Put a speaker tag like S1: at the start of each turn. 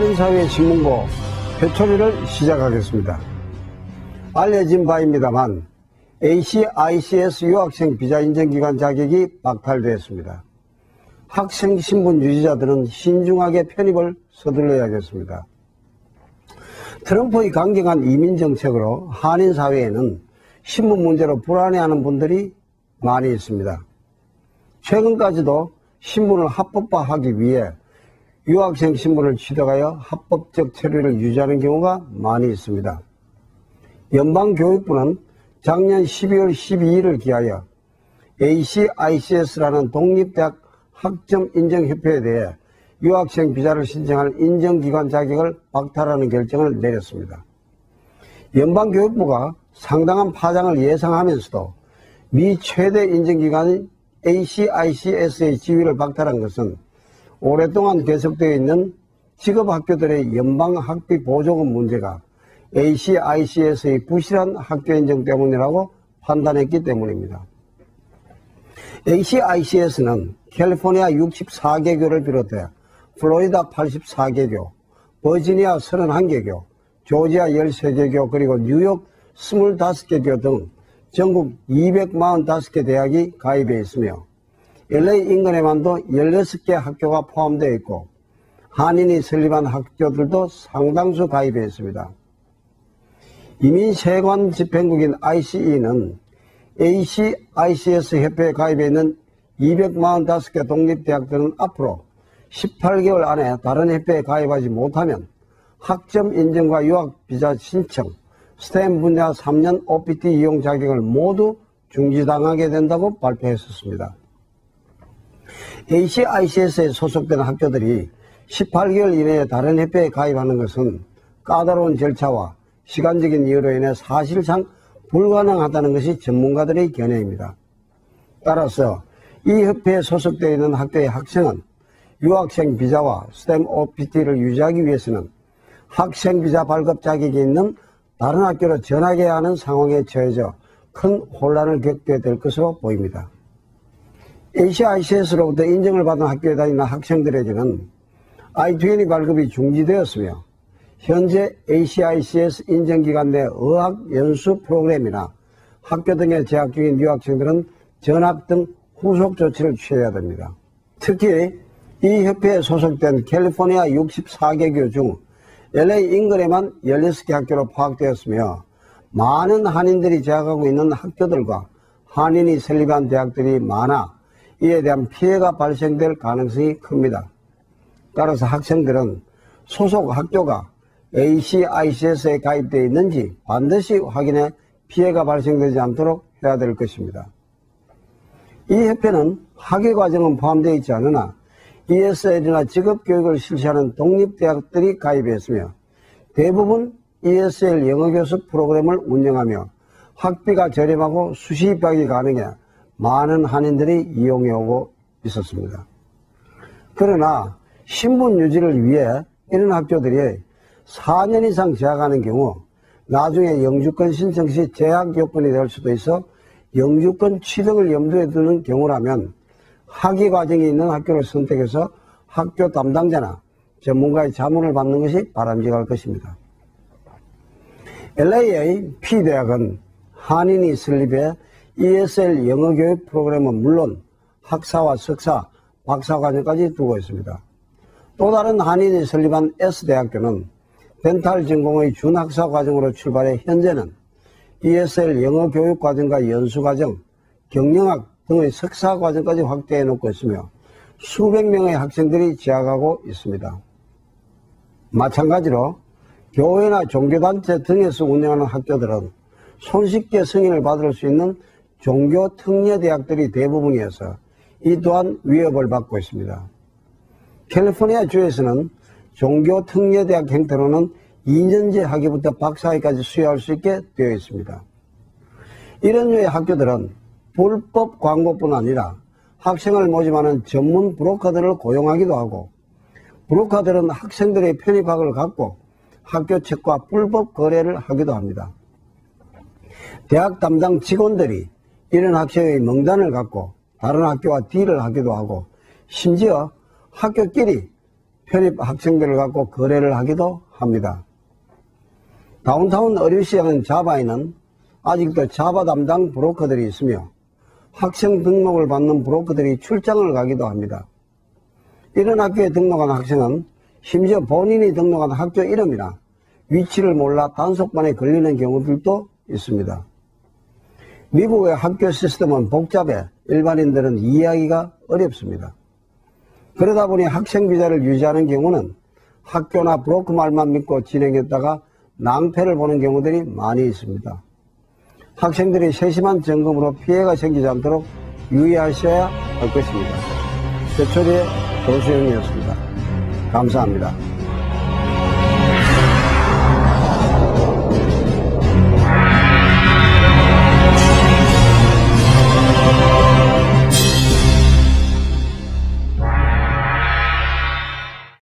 S1: 한인사회신문고 회초리를 시작하겠습니다. 알려진 바입니다만 ACICS 유학생 비자 인정기관 자격이 박탈되었습니다. 학생 신분 유지자들은 신중하게 편입을 서둘러야겠습니다. 트럼프의 강경한 이민 정책으로 한인 사회에는 신분 문제로 불안해하는 분들이 많이 있습니다. 최근까지도 신분을 합법화하기 위해 유학생 신분을 취득하여 합법적 체류를 유지하는 경우가 많이 있습니다. 연방교육부는 작년 12월 12일을 기하여 ACICS라는 독립대학 학점인정협회에 대해 유학생 비자를 신청할 인정기관 자격을 박탈하는 결정을 내렸습니다. 연방교육부가 상당한 파장을 예상하면서도 미 최대 인정기관인 ACICS의 지위를 박탈한 것은 오랫동안 계속되어 있는 직업학교들의 연방학비 보조금 문제가 ACICS의 부실한 학교 인정 때문이라고 판단했기 때문입니다. ACICS는 캘리포니아 64개교를 비롯해 플로리다 84개교, 버지니아 31개교, 조지아 13개교, 그리고 뉴욕 25개교 등 전국 245개 대학이 가입해 있으며 LA 인근에만도 16개 학교가 포함되어 있고 한인이 설립한 학교들도 상당수 가입해 있습니다. 이민세관 집행국인 ICE는 ACICS 협회에 가입해 있는 245개 독립대학들은 앞으로 18개월 안에 다른 협회에 가입하지 못하면 학점 인정과 유학비자 신청, 스템 분야 3년 OPT 이용 자격을 모두 중지당하게 된다고 발표했었습니다. ACICS에 소속된 학교들이 18개월 이내에 다른 협회에 가입하는 것은 까다로운 절차와 시간적인 이유로 인해 사실상 불가능하다는 것이 전문가들의 견해입니다. 따라서 이 협회에 소속되어 있는 학교의 학생은 유학생 비자와 스템 OPT를 유지하기 위해서는 학생 비자 발급 자격이 있는 다른 학교로 전학해야 하는 상황에 처해져 큰 혼란을 겪게 될 것으로 보입니다. ACICS로부터 인정을 받은 학교에 다니는 학생들에게는 I-20 발급이 중지되었으며 현재 ACICS 인정기관 내 어학연수 프로그램이나 학교 등에 재학 중인 유학생들은 전학 등 후속 조치를 취해야 됩니다. 특히 이 협회에 소속된 캘리포니아 64개교 중 LA 인근에만 16개 학교로 파악되었으며 많은 한인들이 재학하고 있는 학교들과 한인이 설립한 대학들이 많아 이에 대한 피해가 발생될 가능성이 큽니다. 따라서 학생들은 소속 학교가 ACICS에 가입되어 있는지 반드시 확인해 피해가 발생되지 않도록 해야 될 것입니다. 이 협회는 학위과정은 포함되어 있지 않으나 ESL이나 직업교육을 실시하는 독립대학들이 가입했으며 대부분 ESL 영어교습 프로그램을 운영하며 학비가 저렴하고 수시 입학이 가능해 많은 한인들이 이용해오고 있었습니다. 그러나 신분 유지를 위해 이런 학교들이 4년 이상 재학하는 경우 나중에 영주권 신청 시 재학 요건이 될 수도 있어 영주권 취득을 염두에 두는 경우라면 학위 과정이 있는 학교를 선택해서 학교 담당자나 전문가의 자문을 받는 것이 바람직할 것입니다. LA의 P대학은 한인이 설립해 ESL 영어교육 프로그램은 물론 학사와 석사, 박사과정까지 두고 있습니다. 또 다른 한인이 설립한 S대학교는 덴탈 전공의 준학사 과정으로 출발해 현재는 ESL 영어교육과정과 연수과정, 경영학 등의 석사과정까지 확대해 놓고 있으며 수백 명의 학생들이 재학하고 있습니다. 마찬가지로 교회나 종교단체 등에서 운영하는 학교들은 손쉽게 승인을 받을 수 있는 종교특례대학들이 대부분이어서 이 또한 위협을 받고 있습니다. 캘리포니아 주에서는 종교특례대학 형태로는 2년제 학위부터 박사학위까지 수여할 수 있게 되어 있습니다. 이런 류의 학교들은 불법 광고뿐 아니라 학생을 모집하는 전문 브로커들을 고용하기도 하고 브로커들은 학생들의 편입학을 갖고 학교 측과 불법 거래를 하기도 합니다. 대학 담당 직원들이 이런 학생의 명단을 갖고 다른 학교와 딜을 하기도 하고 심지어 학교끼리 편입 학생들을 갖고 거래를 하기도 합니다. 다운타운 의류시장은 자바에는 아직도 자바 담당 브로커들이 있으며 학생 등록을 받는 브로커들이 출장을 가기도 합니다. 이런 학교에 등록한 학생은 심지어 본인이 등록한 학교 이름이나 위치를 몰라 단속반에 걸리는 경우들도 있습니다. 미국의 학교 시스템은 복잡해 일반인들은 이해하기가 어렵습니다. 그러다 보니 학생 비자를 유지하는 경우는 학교나 브로커 말만 믿고 진행했다가 낭패를 보는 경우들이 많이 있습니다. 학생들이 세심한 점검으로 피해가 생기지 않도록 유의하셔야 할 것입니다. 최초리의 조수영이었습니다. 감사합니다.